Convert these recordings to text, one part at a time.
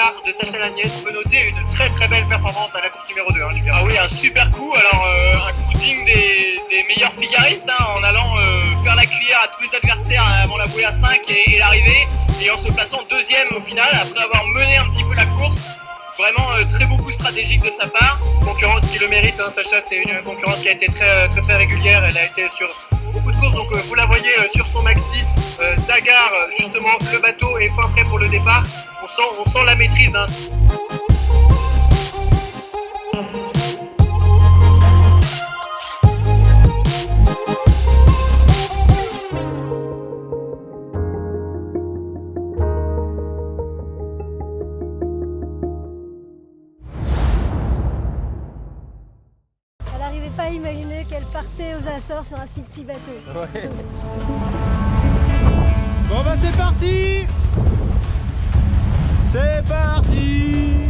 Tagar de Sacha Lagnès, on peut noter une très belle performance à la course numéro 2. Hein, ah oui, un super coup, alors un coup digne des meilleurs figaristes, hein, en allant faire la cuillère à tous les adversaires avant la bouée à 5 et l'arrivée, et en se plaçant deuxième au final, après avoir mené un petit peu la course. Vraiment très beau coup stratégique de sa part. Concurrence qui le mérite, hein, Sacha, c'est une concurrence qui a été très régulière, elle a été sur beaucoup de courses, donc vous la voyez sur son maxi, Tagar, justement, le bateau est fin prêt pour le départ, on sent la maîtrise. Hein. Elle n'arrivait pas à imaginer qu'elle partait aux Açores sur un si petit bateau. Ouais. Bon bah c'est parti. C'est parti.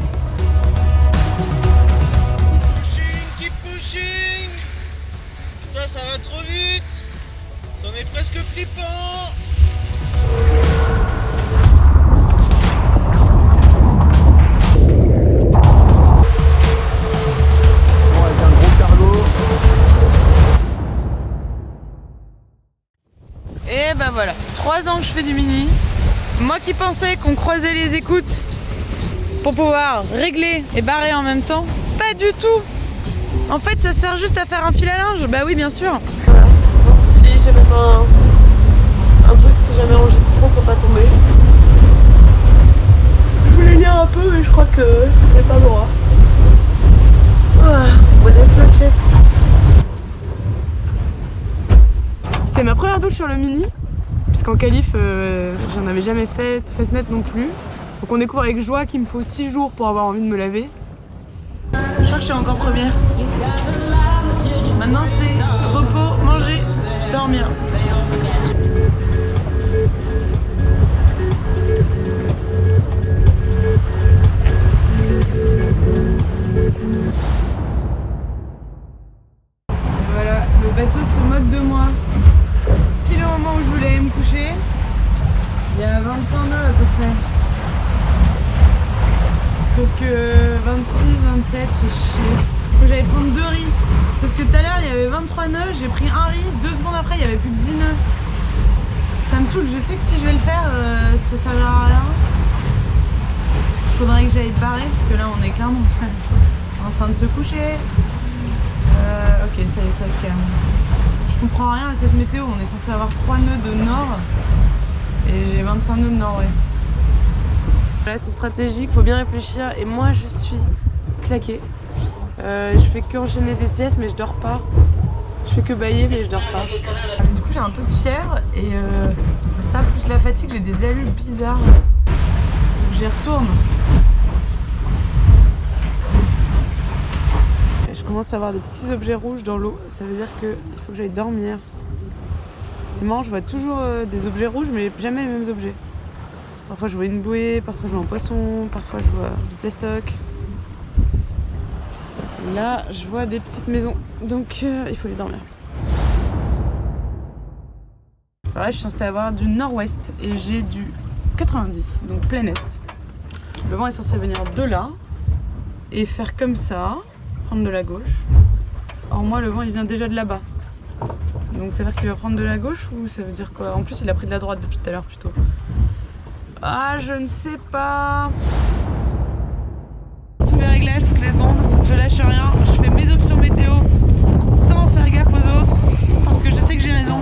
Pushing, keep pushing. Putain, ça va trop vite. C'en est presque flippant. Et ben voilà, 3 ans que je fais du mini. Moi qui pensais qu'on croisait les écoutes pour pouvoir régler et barrer en même temps, pas du tout. En fait ça sert juste à faire un fil à linge, bah oui bien sûr. Voilà, donc tu dis j'ai même un truc si jamais on jette trop pour pas tomber. Je voulais lire un peu mais je crois que j'ai pas le droit. Buenas noches. C'est ma première douche sur le mini, puisqu'en qualif j'en avais jamais fait, Fastnet non plus. Donc on découvre avec joie qu'il me faut 6 jours pour avoir envie de me laver. Je crois que je suis encore première. Maintenant c'est repos, manger, dormir. Voilà, le bateau se moque de moi. Pile au moment où je voulais me coucher, il y a 25 nœuds à peu près. Sauf que 26, 27, fait chier. Faut que j'allais prendre 2 riz. Sauf que tout à l'heure il y avait 23 nœuds, j'ai pris un riz, 2 secondes après il y avait plus de 10 nœuds. Ça me saoule, je sais que si je vais le faire, ça servira à rien. Faudrait que j'aille barrer parce que là on est clairement en train de se coucher. Ok, ça y est, ça se calme. Je comprends rien à cette météo, on est censé avoir 3 nœuds de nord et j'ai 25 nœuds de nord-ouest. Là c'est stratégique, faut bien réfléchir et moi je suis claquée. Je fais que enchaîner des siestes mais je dors pas. Je fais que bailler mais je dors pas. Du coup j'ai un peu de fièvre et ça plus la fatigue, j'ai des allus bizarres. Donc j'y retourne. Je commence à avoir des petits objets rouges dans l'eau, ça veut dire qu'il faut que j'aille dormir. C'est marrant, je vois toujours des objets rouges mais jamais les mêmes objets. Parfois je vois une bouée, parfois je vois un poisson, parfois je vois du plastoc. Là je vois des petites maisons, donc il faut aller dormir. Alors là je suis censée avoir du nord-ouest et j'ai du 90, donc plein est. Le vent est censé venir de là et faire comme ça. De la gauche. Or moi le vent il vient déjà de là-bas. Donc ça veut dire qu'il va prendre de la gauche ou ça veut dire quoi? En plus il a pris de la droite depuis tout à l'heure plutôt. Ah je ne sais pas. Tous les réglages, toutes les secondes, je lâche rien. Je fais mes options météo sans faire gaffe aux autres parce que je sais que j'ai raison.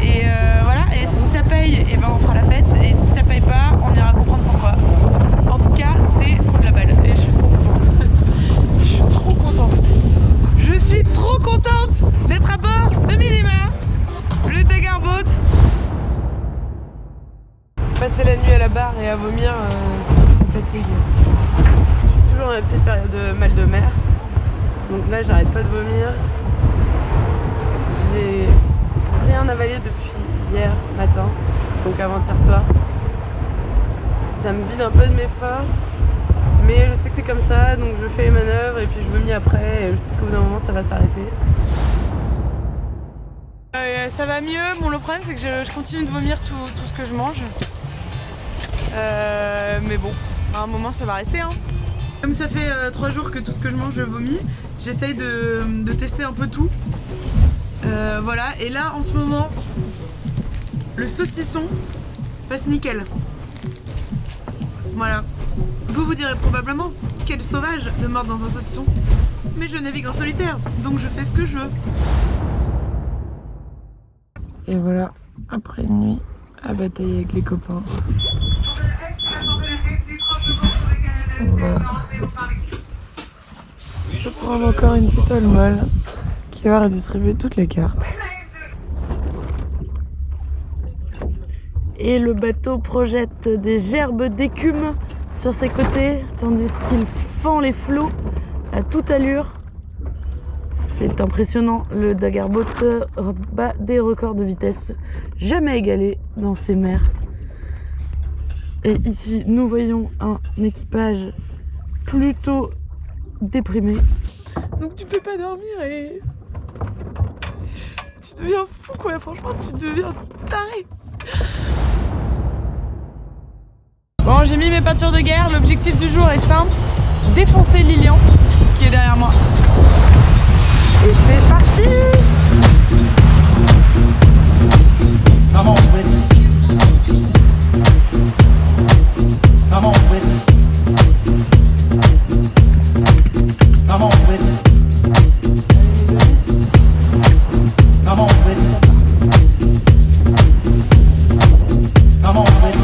Et voilà, et si ça paye, et ben on fera la fête. Et si ça paye pas, on ira comprendre pourquoi. En tout cas c'est trop de la balle et je suis trop contente. Je suis trop contente. Je suis trop contente d'être à bord de Minima, le Tagar Boat. Passer la nuit à la barre et à vomir, ça fatigue. Je suis toujours dans la petite période de mal de mer. Donc là, j'arrête pas de vomir. J'ai rien avalé depuis hier matin, donc avant-hier soir. Ça me vide un peu de mes forces. Mais je sais que c'est comme ça, donc je fais les manœuvres et puis je vomis après et je sais qu'au bout d'un moment ça va s'arrêter. Ça va mieux, bon le problème c'est que je continue de vomir tout ce que je mange. Mais bon, À un moment ça va rester hein. Comme ça fait 3 jours que tout ce que je mange je vomis, j'essaye de tester un peu tout. Voilà, et là en ce moment, le saucisson passe nickel. Voilà. Vous direz probablement, quel sauvage de mordre dans un saucisson. Mais je navigue en solitaire, donc je fais ce que je veux. Et voilà, après une nuit à batailler avec les copains. On va se prendre encore une pétale molle qui va redistribuer toutes les cartes. Et le bateau projette des gerbes d'écume sur ses côtés tandis qu'il fend les flots à toute allure. C'est impressionnant, le Daggerboat bat des records de vitesse jamais égalés dans ces mers. Et ici nous voyons un équipage plutôt déprimé. Donc tu peux pas dormir et tu deviens fou quoi, franchement tu deviens taré. Bon, j'ai mis mes peintures de guerre, l'objectif du jour est simple, défoncer Lilian qui est derrière moi. Et c'est parti! Come on with it. Come on with it. Come on with it. Come on with it. Come on with it.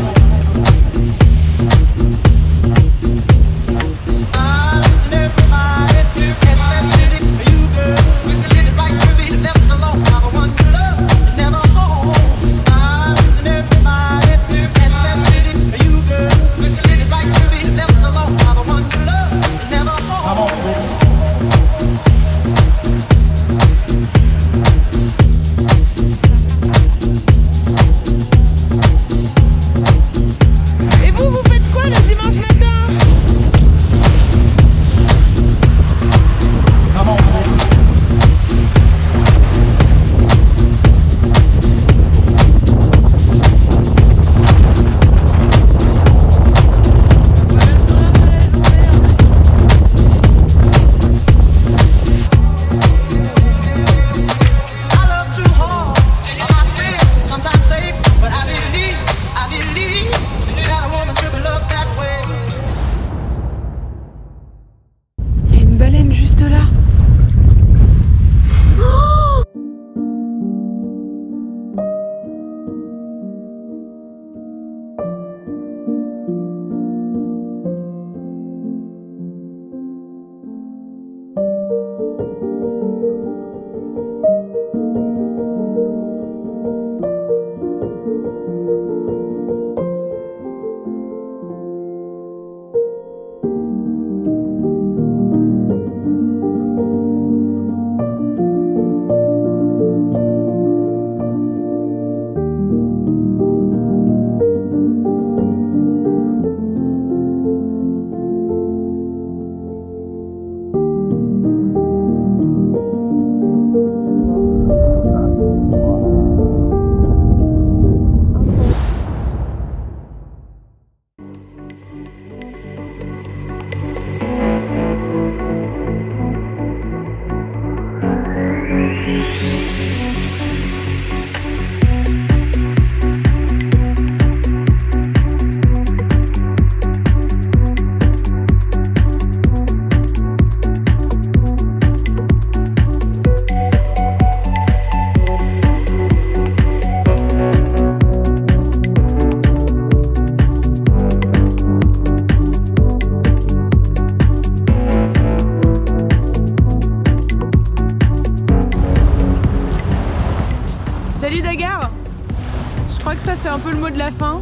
C'est un peu le mot de la fin.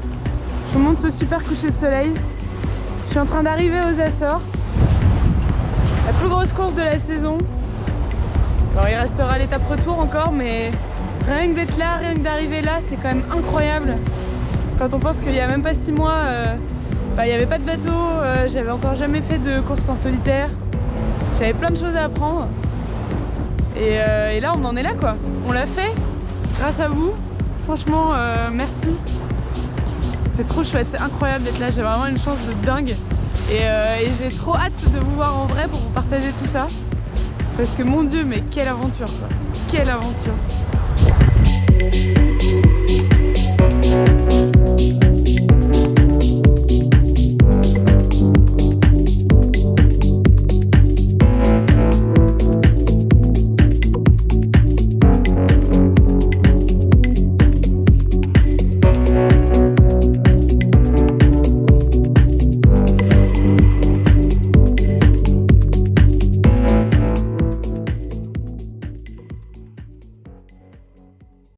Je vous montre ce super coucher de soleil. Je suis en train d'arriver aux Açores. La plus grosse course de la saison. Alors il restera l'étape retour encore, mais rien que d'être là, rien que d'arriver là, c'est quand même incroyable. Quand on pense qu'il n'y a même pas 6 mois, il n'y avait pas de bateau, j'avais encore jamais fait de course en solitaire. J'avais plein de choses à apprendre. Et là on en est là quoi. On l'a fait grâce à vous. Franchement, merci. C'est trop chouette, c'est incroyable d'être là. J'ai vraiment une chance de dingue. Et j'ai trop hâte de vous voir en vrai pour vous partager tout ça. Parce que mon Dieu, mais quelle aventure quoi. Quelle aventure.